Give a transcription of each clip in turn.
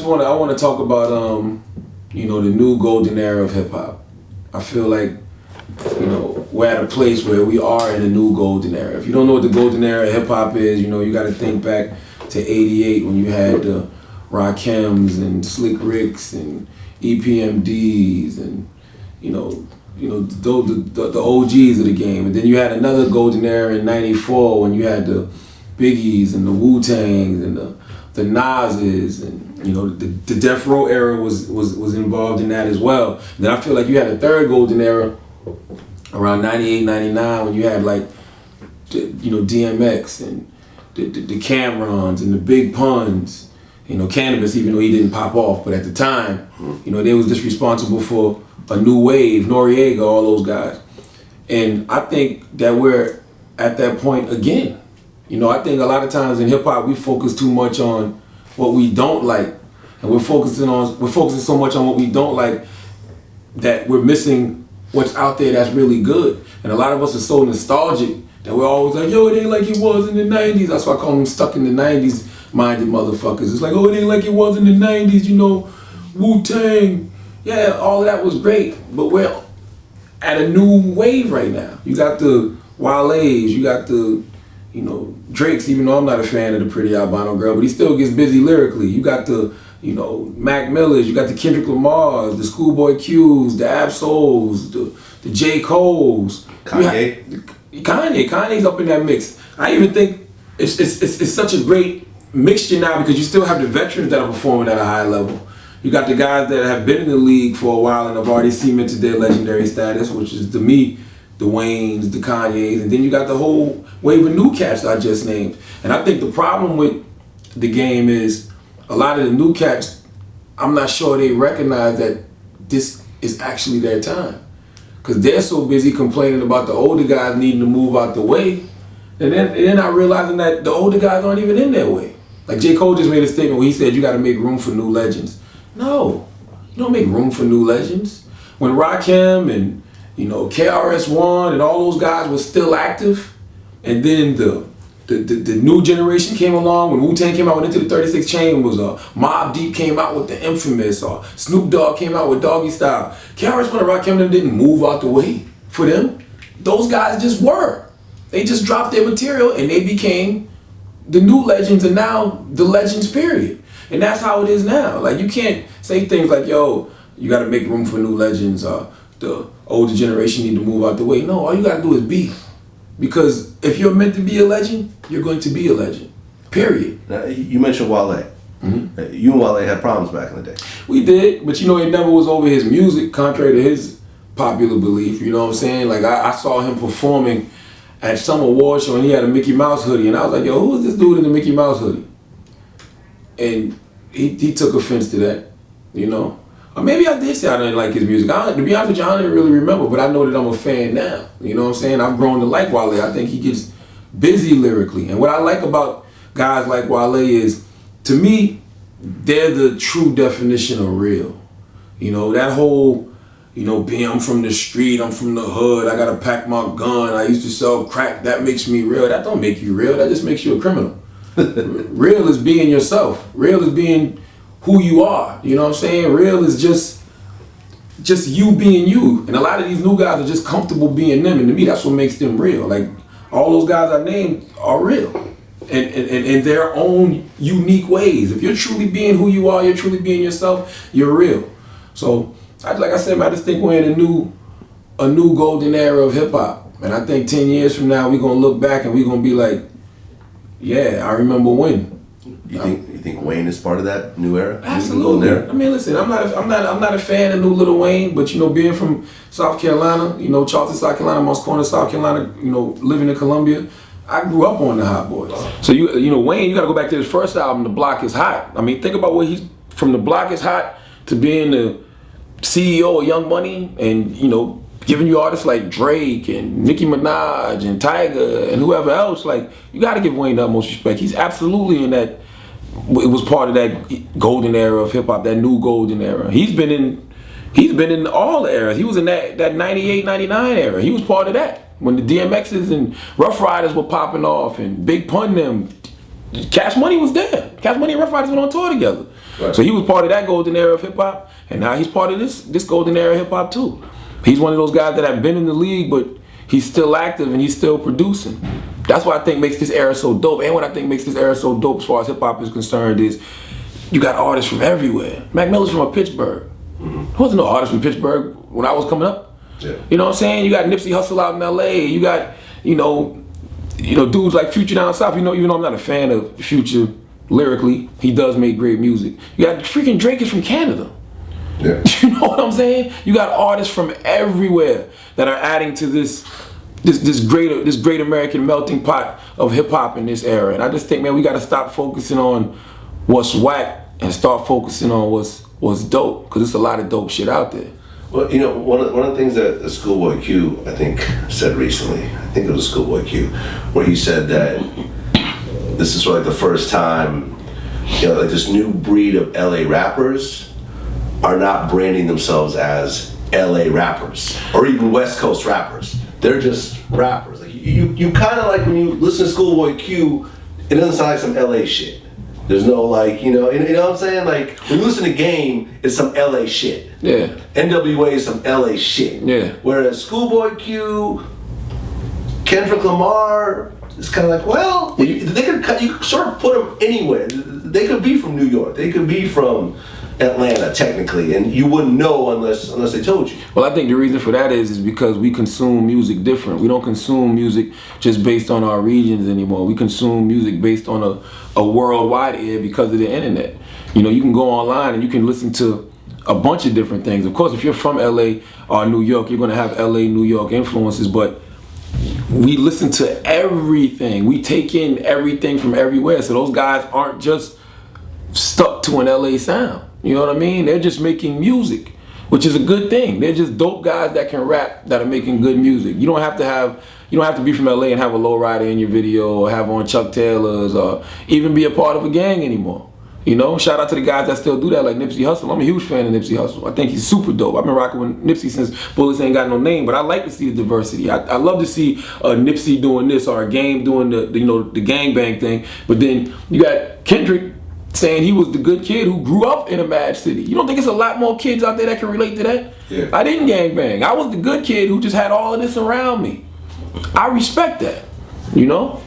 want to talk about you know, the new golden era of hip hop. I feel like, you know, we're at a place where we are in a new golden era. If you don't know what the golden era of hip hop is, you know, you got to think back to '88 when you had the Rakims and Slick Ricks and EPMDs and the OGs of the game. And then you had another golden era in '94 when you had the Biggies and the Wu-Tangs and the Nas's, and you know, the Death Row era was involved in that as well. And then I feel like you had a third golden era around '98, '99 when you had like DMX and the Cam'rons and the Big Puns, you know, Cannabis, even though he didn't pop off, but at the time, you know, they was just responsible for a new wave, Noriega, all those guys. And I think that we're at that point again. You know, I think a lot of times in hip hop we focus too much on what we don't like, and we're focusing so much on what we don't like that we're missing what's out there that's really good. And a lot of us are so nostalgic that we're always like, yo, it ain't like it was in the '90s. That's why I call them stuck in the '90s minded motherfuckers. It's like, oh, it ain't like it was in the '90s, you know, Wu-Tang. Yeah, all of that was great, but we're at a new wave right now. You got the Wale's, you got the, you know, Drake's, even though I'm not a fan of the Pretty Albino Girl, but he still gets busy lyrically. You got the, you know, Mac Millers, you got the Kendrick Lamars, the Schoolboy Q's, the Ab-Souls, the J. Cole's. Kanye's up in that mix. I even think it's such a great mixture now because you still have the veterans that are performing at a high level. You got the guys that have been in the league for a while and have already cemented their legendary status, which is, to me, the Waynes, the Kanyes, and then you got the whole wave of new cats I just named. And I think the problem with the game is a lot of the new cats, I'm not sure they recognize that this is actually their time. Because they're so busy complaining about the older guys needing to move out the way, and then they're not realizing that the older guys aren't even in their way. Like J. Cole just made a statement where he said you got to make room for new legends. No, you don't make room for new legends. When Rakim and, you know, KRS-One and all those guys were still active, and then the new generation came along, when Wu-Tang came out with Into the 36 Chain, was Mobb Deep came out with the Infamous, or Snoop Dogg came out with Doggy Style. KRS-One and Rakim them didn't move out the way for them. Those guys just were. They just dropped their material and they became the new legends, and now the legends, period. And that's how it is now. Like, you can't say things like, yo, you gotta make room for new legends, the older generation need to move out the way. No, all you gotta do is be. Because if you're meant to be a legend, you're going to be a legend, period. Now, you mentioned Wale. Mm-hmm. You and Wale had problems back in the day. We did, but you know, it never was over his music, contrary to his popular belief, you know what I'm saying? Like, I saw him performing at some award show and he had a Mickey Mouse hoodie, and I was like, yo, who is this dude in the Mickey Mouse hoodie? And he took offense to that, you know? Or maybe I did say I didn't like his music. To be honest with you, I don't really remember, but I know that I'm a fan now. You know what I'm saying? I've grown to like Wale. I think he gets busy lyrically. And what I like about guys like Wale is, to me, they're the true definition of real. You know, that whole, you know, I'm from the street, I'm from the hood, I gotta pack my gun, I used to sell crack, that makes me real. That don't make you real, that just makes you a criminal. Real is being yourself. Real is being who you are. You know what I'm saying? Real is just you being you. And a lot of these new guys are just comfortable being them. And to me, that's what makes them real. Like, all those guys I named are real. And in their own unique ways. If you're truly being who you are, you're truly being yourself, you're real. So, like I said, I just think we're in a new golden era of hip hop. And I think 10 years from now, we're gonna look back and we're gonna be like, yeah, I remember when. You think Wayne is part of that new era? Absolutely. I mean, listen, I'm not a fan of new Lil Wayne, but you know, being from South Carolina, you know, Charleston, South Carolina, Moss Corner, South Carolina, you know, living in Columbia, I grew up on the Hot Boys. So you know, Wayne, you got to go back to his first album, The Block Is Hot. I mean, think about what he's from. The Block Is Hot to being the CEO of Young Money, and you know, giving you artists like Drake and Nicki Minaj and Tyga and whoever else. Like, you got to give Wayne the utmost respect. He's absolutely in that. It was part of that golden era of hip hop, that new golden era. He's been in all the eras. He was in that 98, 99 era. He was part of that. When the DMXs and Rough Riders were popping off and Big Pun them, Cash Money was there. Cash Money and Rough Riders went on tour together. Right. So he was part of that golden era of hip hop, and now he's part of this golden era of hip hop too. He's one of those guys that have been in the league, but he's still active and he's still producing. That's what I think makes this era so dope. And what I think makes this era so dope as far as hip hop is concerned is you got artists from everywhere. Mac Miller's from Pittsburgh. There wasn't no artist from Pittsburgh when I was coming up. Yeah. You know what I'm saying? You got Nipsey Hussle out in LA. You got, you know, dudes like Future down south. Even though I'm not a fan of Future lyrically, he does make great music. You got freaking Drake is from Canada. Yeah. You know what I'm saying? You got artists from everywhere that are adding to this great American melting pot of hip hop in this era. And I just think, man, we got to stop focusing on what's whack and start focusing on what's dope, because there's a lot of dope shit out there. Well, you know, one of the things that Schoolboy Q, I think, said recently, I think it was Schoolboy Q, where he said that this is like the first time, you know, like this new breed of LA rappers are not branding themselves as LA rappers or even West Coast rappers. They're just rappers. Like you kind of like when you listen to Schoolboy Q, it doesn't sound like some LA shit. There's no like, you know what I'm saying? Like when you listen to Game, it's some LA shit. Yeah. NWA is some LA shit. Yeah. Whereas Schoolboy Q, Kendrick Lamar, it's kind of like, well, you could sort of put them anywhere. They could be from New York. They could be from Atlanta, technically, and you wouldn't know unless they told you. Well, I think the reason for that is because we consume music different. We don't consume music just based on our regions anymore. We consume music based on a worldwide ear because of the internet. You know, you can go online and you can listen to a bunch of different things. Of course, if you're from LA or New York, you're going to have LA, New York influences, but we listen to everything. We take in everything from everywhere. So those guys aren't just stuck to an LA sound. You know what I mean? They're just making music, which is a good thing. They're just dope guys that can rap, that are making good music. You don't have to be from LA and have a lowrider in your video or have on Chuck Taylors or even be a part of a gang anymore. You know, shout out to the guys that still do that, like Nipsey Hussle. I'm a huge fan of Nipsey Hussle. I think he's super dope. I've been rocking with Nipsey since Bullets Ain't Got No Name, but I like to see the diversity. I love to see Nipsey doing this or a Game doing the gangbang thing. But then you got Kendrick saying he was the good kid who grew up in a mad city. You don't think it's a lot more kids out there that can relate to that? Yeah. I didn't gangbang. I was the good kid who just had all of this around me. I respect that, you know?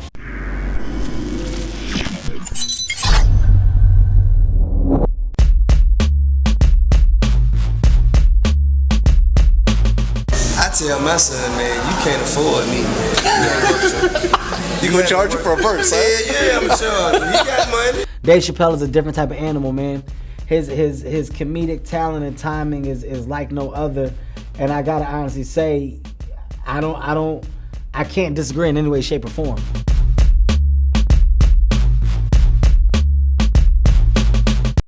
I tell my son, man, you can't afford me, man. You gonna charge him for a verse, huh? Yeah, I'm sure. He got money. Dave Chappelle is a different type of animal, man. His comedic talent and timing is like no other. And I gotta honestly say, I can't disagree in any way, shape, or form.